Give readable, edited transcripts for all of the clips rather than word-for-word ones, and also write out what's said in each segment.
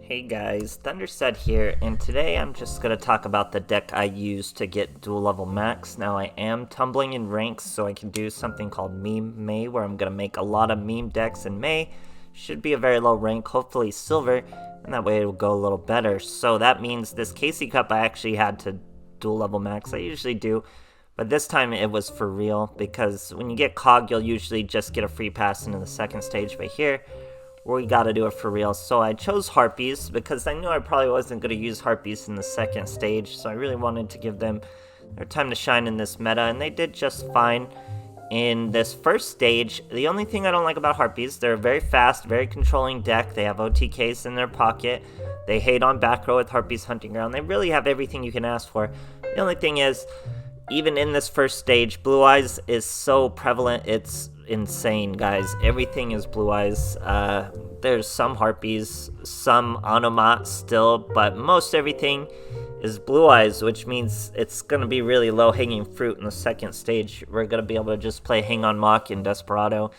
Hey guys, THUNDERSTUD here, and today I'm just going to talk about the deck I use to get dual level max. Now I am tumbling in ranks, so I can do something called Meme May, where I'm going to make a lot of meme decks in May. Should be a very low rank, hopefully silver, and that way it will go a little better. So that means this KC Cup I actually had to dual level max. I usually do, but this time it was for real, because when you get COG you'll usually just get a free pass into the second stage, but here we gotta do it for real. So I chose Harpies because I knew I probably wasn't gonna use Harpies in the second stage, so I really wanted to give them their time to shine in this meta, and they did just fine in this first stage. The only thing I don't like about Harpies, they're a very fast, very controlling deck. They have OTKs in their pocket. They hate on back row with Harpies Hunting Ground. They really have everything you can ask for. The only thing is, even in this first stage, Blue Eyes is so prevalent, it's insane, guys. Everything is Blue Eyes. There's some Harpies, some Aroma still, but most everything is Blue Eyes, which means it's going to be really low-hanging fruit in the second stage. We're going to be able to just play Hang On Mock and Desperado.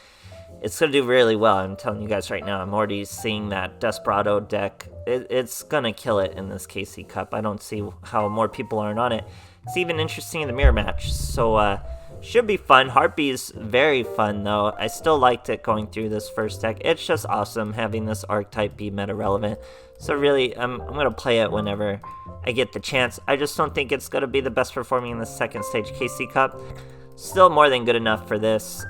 It's going to do really well. I'm telling you guys right now, I'm already seeing that Desperado deck. It's going to kill it in this KC Cup. I don't see how more people aren't on it. It's even interesting in the mirror match, so should be fun. Harpies, very fun though. I still liked it going through this first deck. It's just awesome having this archetype be meta relevant. So really, I'm going to play it whenever I get the chance. I just don't think it's going to be the best performing in the second stage KC Cup. Still more than good enough for this.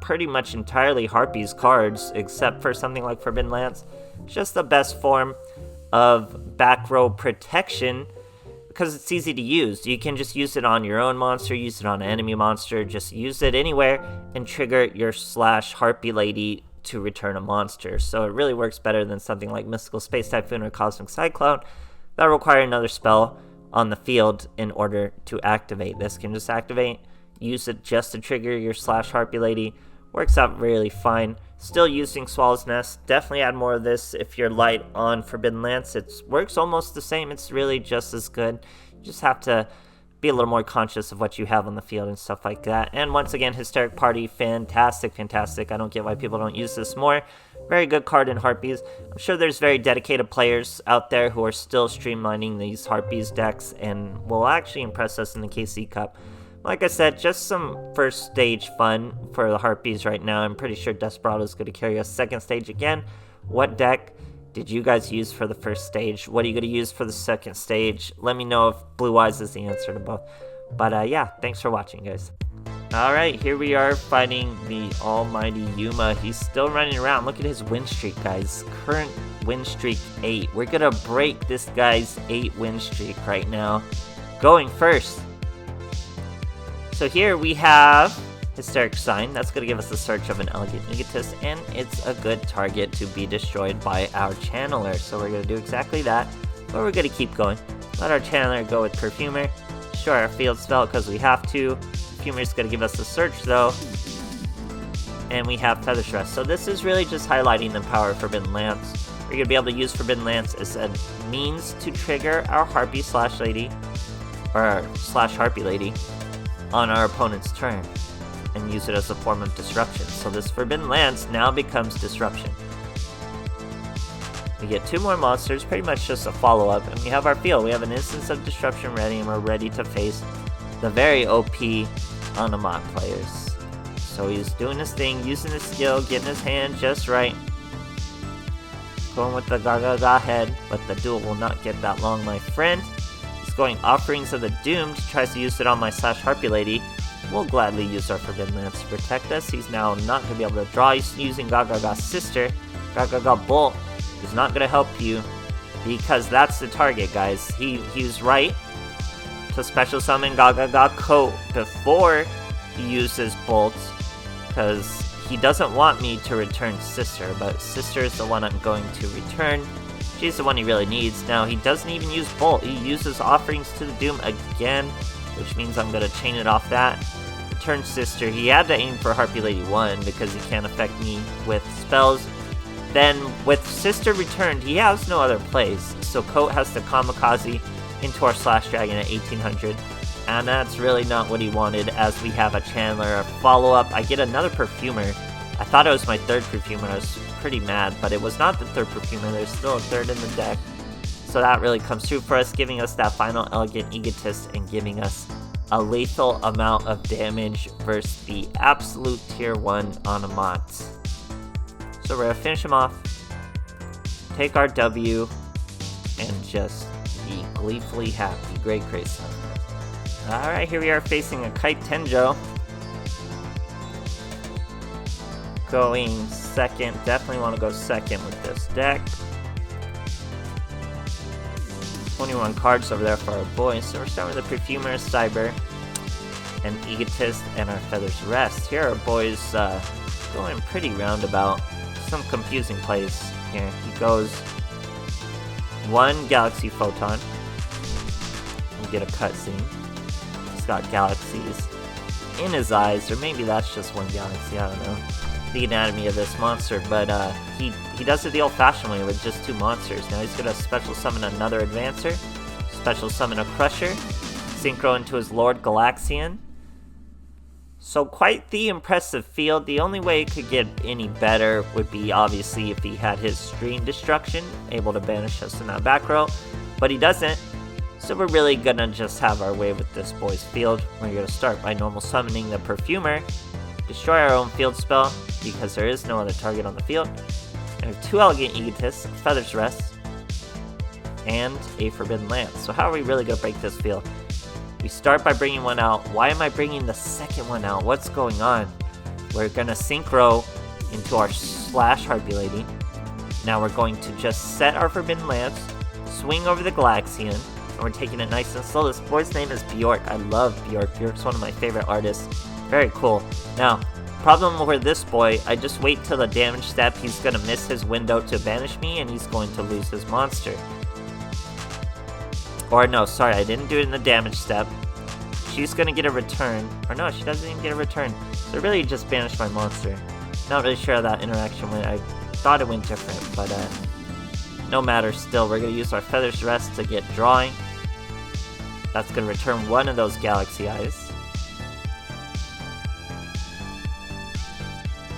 Pretty much entirely Harpies cards, except for something like Forbidden Lance. Just the best form of back row protection, because it's easy to use. You can just use it on your own monster, use it on an enemy monster, just use it anywhere and trigger your /Harpy Lady to return a monster. So it really works better than something like Mystical Space Typhoon or Cosmic Cyclone that require another spell on the field in order to activate. This can just activate, use it just to trigger your /Harpy Lady. Works out really fine. Still using Swallow's Nest. Definitely add more of this if you're light on Forbidden Lance. It works almost the same. It's really just as good. You just have to be a little more conscious of what you have on the field and stuff like that. And once again, Hysteric Party, fantastic. I don't get why people don't use this more. Very good card in Harpies. I'm sure there's very dedicated players out there who are still streamlining these Harpies decks and will actually impress us in the KC Cup. Like I said, just some first stage fun for the Harpies right now. I'm pretty sure Desperado is going to carry us second stage again. What deck did you guys use for the first stage? What are you going to use for the second stage? Let me know if Blue Eyes is the answer to both. But yeah, thanks for watching, guys. Alright, here we are fighting the almighty Yuma. He's still running around. Look at his win streak, guys. Current win streak 8. We're going to break this guy's 8 win streak right now. Going first. So here we have Hysteric Sign. That's going to give us the search of an Elegant Egotist, and it's a good target to be destroyed by our Channeler. So we're going to do exactly that, but we're going to keep going. Let our Channeler go with Perfumer. Destroy our field spell because we have to. Perfumer is going to give us the search though, and we have Feather Stress. So this is really just highlighting the power of Forbidden Lance. We're going to be able to use Forbidden Lance as a means to trigger our Harpy /Lady, or our /Harpy Lady, on our opponent's turn and use it as a form of disruption. So this Forbidden Lance now becomes disruption. We get 2 more monsters, pretty much just a follow-up, and we have our field. We have an instance of disruption ready, and we're ready to face the very OP Aroma players. So he's doing his thing, using his skill, getting his hand just right. Going with the Gaga head, but the duel will not get that long, my friend. Going Offerings of the Doomed, tries to use it on my /Harpy Lady. We'll gladly use our Forbidden Lance to protect us. He's now not going to be able to draw. He's using Gaga's sister. Gaga Bolt is not going to help you because that's the target, guys. He was right to special summon Gaga Coat before he uses Bolt, because he doesn't want me to return Sister, but Sister is the one I'm going to return. She's the one he really needs. Now, he doesn't even use Bolt. He uses Offerings to the Doom again, which means I'm going to chain it off that. Return Sister. He had to aim for Harpy Lady 1 because he can't affect me with spells. Then, with Sister returned, he has no other plays. So Coat has to Kamikaze into our /Dragon at 1800. And that's really not what he wanted, as we have a Channeler, a follow-up. I get another Perfumer. I thought it was my third perfumer. I was pretty mad, but it was not the third perfumer. There's still a third in the deck. So that really comes through for us, giving us that final Elegant Egotist and giving us a lethal amount of damage versus the absolute tier 1 Onomots. So we're gonna finish him off, take our W, and just be gleefully happy. Great stuff. Alright, here we are facing a Kite Tenjo. Going second, definitely want to go second with this deck. 21 cards over there for our boys. So we're starting with the Perfumer, Cyber, and Egotist, and our Feathers Rest. Here our boys going pretty roundabout. Some confusing plays here. He goes 1 Galaxy Photon. We get a cutscene. He's got galaxies in his eyes, or maybe that's just 1 galaxy, I don't know. The anatomy of this monster, but he does it the old-fashioned way with just 2 monsters. Now he's gonna special summon another Advancer, special summon a Crusher, synchro into his Lord Galaxian. So quite the impressive field. The only way it could get any better would be obviously if he had his Stream Destruction, able to banish us in that back row, but he doesn't. So we're really gonna just have our way with this boy's field. We're gonna start by normal summoning the Perfumer, destroy our own field spell, because there is no other target on the field. And we have 2 Elegant Egotists, Feathers Rest, and a Forbidden Lance. So how are we really going to break this field? We start by bringing 1 out. Why am I bringing the second one out? What's going on? We're going to synchro into our Slash Harpy Lady. Now we're going to just set our Forbidden Lance, swing over the Galaxian, and we're taking it nice and slow. This boy's name is Bjork. I love Bjork. Bjork's one of my favorite artists. Very cool. Now, problem with this boy, I just wait till the damage step. He's going to miss his window to banish me, and he's going to lose his monster. Or no, sorry, I didn't do it in the damage step. She's going to get a return. Or no, she doesn't even get a return. So really just banished my monster. Not really sure how that interaction went. I thought it went different, but no matter still. We're going to use our Feathers Rest to get drawing. That's going to return 1 of those Galaxy Eyes.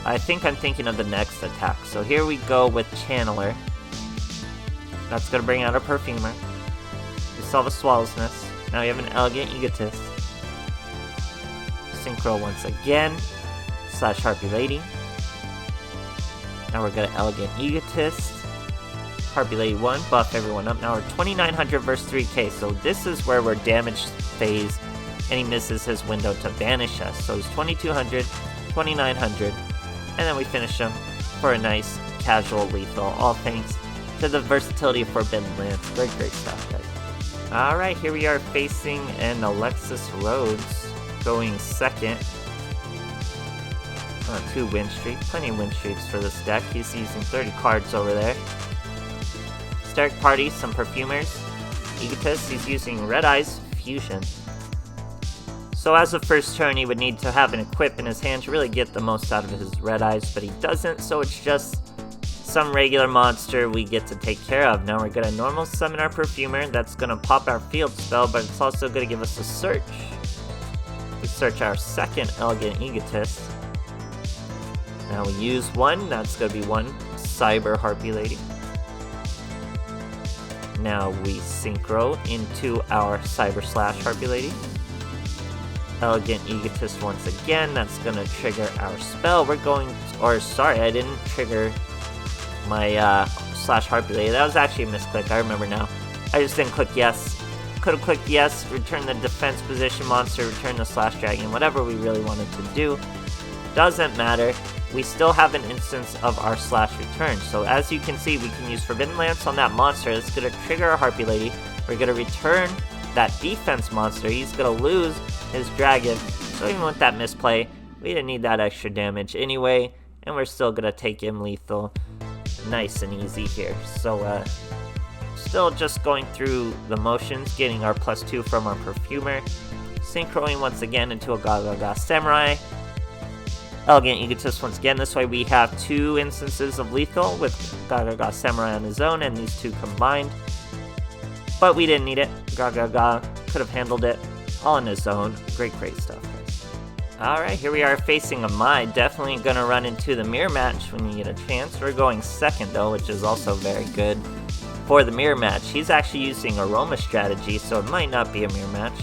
I think I'm thinking of the next attack. So here we go with Channeler. That's going to bring out a Perfumer. We saw the Swallow's Nest. Now we have an Elegant Egotist. Synchro once again. Slash Harpy Lady. Now we're going to Elegant Egotist. Harpy Lady 1, buff everyone up. Now we're 2900 versus 3k. So this is where we're damaged phase. And he misses his window to banish us. So he's 2200, 2900. And then we finish him for a nice, casual lethal, all thanks to the versatility of Forbidden Lance. Great stuff, guys. Alright, here we are facing an Alexis Rhodes, going second. 2 win streaks, plenty of win streaks for this deck. He's using 30 cards over there. Stark Party, some Perfumers. Egotist, he's using Red Eyes Fusion. So as a first turn, he would need to have an equip in his hand to really get the most out of his Red Eyes, but he doesn't, so it's just some regular monster we get to take care of. Now we're going to normal summon our Perfumer. That's going to pop our field spell, but it's also going to give us a search. We search our second Elegant Egotist. Now we use 1. That's going to be 1 Cyber Harpy Lady. Now we synchro into our Cyber Slash Harpy Lady. Elegant Egotist once again. That's going to trigger our spell. We're going to, or sorry, I didn't trigger my Slash Harpy Lady. That was actually a misclick, I remember now. I just didn't click yes. Could have clicked yes, return the defense position monster, return the Slash Dragon, whatever we really wanted to do. Doesn't matter. We still have an instance of our Slash return. So as you can see, we can use Forbidden Lance on that monster. That's going to trigger our Harpy Lady. We're going to return that defense monster. He's going to lose his dragon. So even with that misplay, we didn't need that extra damage anyway, and we're still going to take him lethal. Nice and easy here. So still just going through the motions, getting our +2 from our Perfumer, synchroing once again into a Gaga Samurai. Elegant Egotist once again. This way we have 2 instances of lethal with Gaga Samurai on his own and these 2 combined. But we didn't need it. Gaga could have handled it all on his own. Great stuff, guys. Alright, here we are facing a Mai. Definitely gonna run into the mirror match when you get a chance. We're going second though, which is also very good for the mirror match. He's actually using Aroma strategy, so it might not be a mirror match,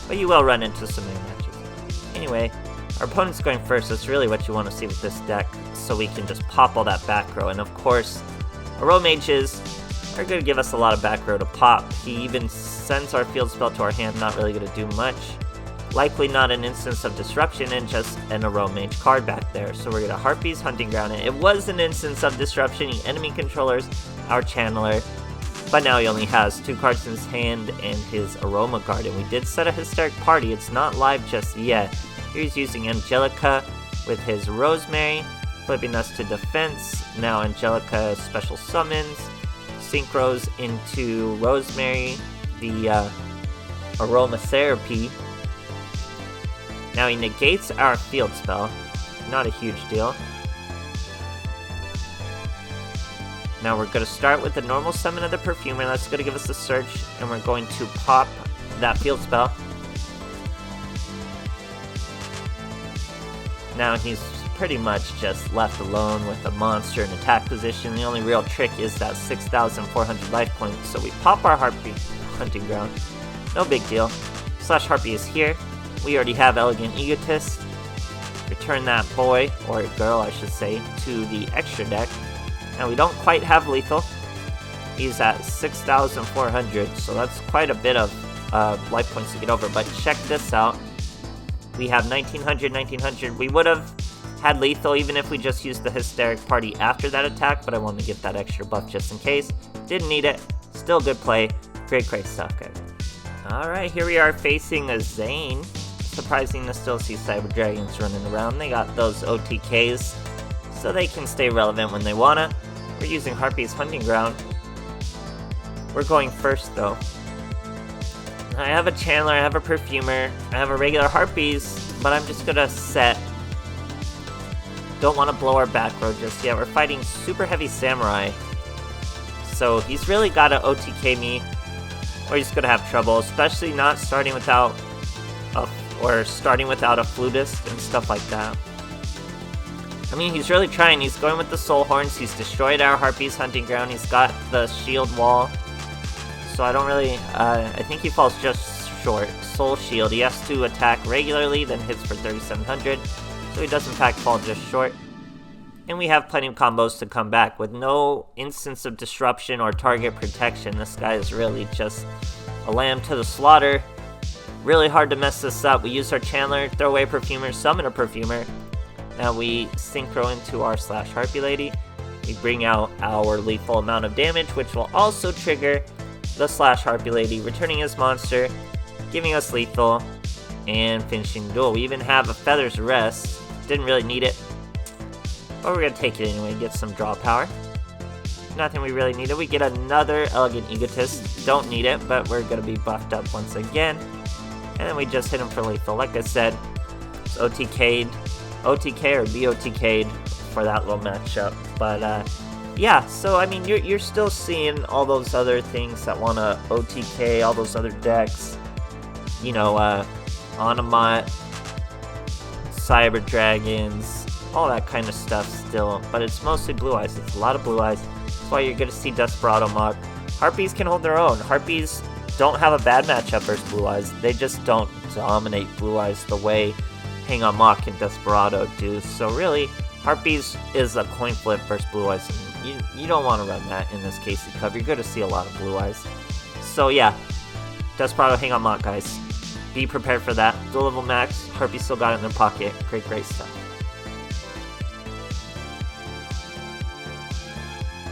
but you will run into some mirror matches. Anyway, our opponent's going first. That's really what you want to see with this deck, so we can just pop all that back row. And of course, Aroma mages are going to give us a lot of back row to pop. He even sends our field spell to our hand, not really going to do much. Likely not an instance of disruption and just an Aroma mage card back there. So we're going to Harpies Hunting Ground it. It was an instance of disruption. He enemy controllers our channeler, but now he only has 2 cards in his hand and his Aroma card. And we did set a Hysteric Party. It's not live just yet. He's using Angelica with his Rosemary, flipping us to defense. Now Angelica special summons, synchros into Rosemary, the Aroma Therapy. Now he negates our field spell, not a huge deal. Now we're going to start with the normal summon of the Perfumer. That's going to give us a search, and we're going to pop that field spell. Now he's pretty much just left alone with a monster in attack position. The only real trick is that 6,400 life points, so we pop our Harpy Hunting Ground. No big deal. Slash Harpy is here. We already have Elegant Egotist. Return that boy, or girl I should say, to the extra deck. Now we don't quite have lethal. He's at 6,400, so that's quite a bit of life points to get over. But check this out. We have 1,900, 1,900. We would have had lethal even if we just used the Hysteric Party after that attack, but I wanted to get that extra buff just in case. Didn't need it. Still good play. Great stuff, guys. Alright, here we are facing a Zane. Surprising to still see Cyber Dragons running around. They got those OTKs, so they can stay relevant when they wanna. We're using Harpies Hunting Ground. We're going first though. I have a Channeler, I have a Perfumer, I have a regular Harpies, but I'm just gonna set. Don't want to blow our back row just yet. We're fighting Super Heavy Samurai, so he's really gotta OTK me, or he's gonna have trouble, especially not starting without a flutist and stuff like that. I mean, he's really trying. He's going with the Soul Horns. He's destroyed our Harpies Hunting Ground. He's got the shield wall. So I don't really, I think he falls just short. Soul Shield. He has to attack regularly, then hits for 3,700. So he does in fact fall just short. And we have plenty of combos to come back. With no instance of disruption or target protection, this guy is really just a lamb to the slaughter. Really hard to mess this up. We use our Channeler, throw away a Perfumer, summon a Perfumer. Now we synchro into our slash Harpy Lady. We bring out our lethal amount of damage, which will also trigger the slash Harpy Lady, returning his monster, giving us lethal, and finishing the duel. We even have a Feather's Rest. Didn't really need it, but we're gonna take it anyway, get some draw power. Nothing we really needed. We get another Elegant Egotist. Don't need it, but we're gonna be buffed up once again. And then we just hit him for lethal. Like I said, it's OTK or BOTK'd for that little matchup. But yeah, so I mean, you're still seeing all those other things that want to OTK, all those other decks. You know, Onomot, Cyber Dragons, all that kind of stuff still. But it's mostly Blue Eyes. It's a lot of Blue Eyes. That's why you're going to see Desperado Mock. Harpies can hold their own. Harpies don't have a bad matchup versus Blue Eyes. They just don't dominate Blue Eyes the way Hang On Mock and Desperado do. So really, Harpies is a coin flip versus Blue Eyes. And you don't want to run that in this case of cover. You're going to see a lot of Blue Eyes. So yeah, Desperado, Hang On Mock, guys. Be prepared for that. Dual level max. Harpies still got it in their pocket. Great stuff.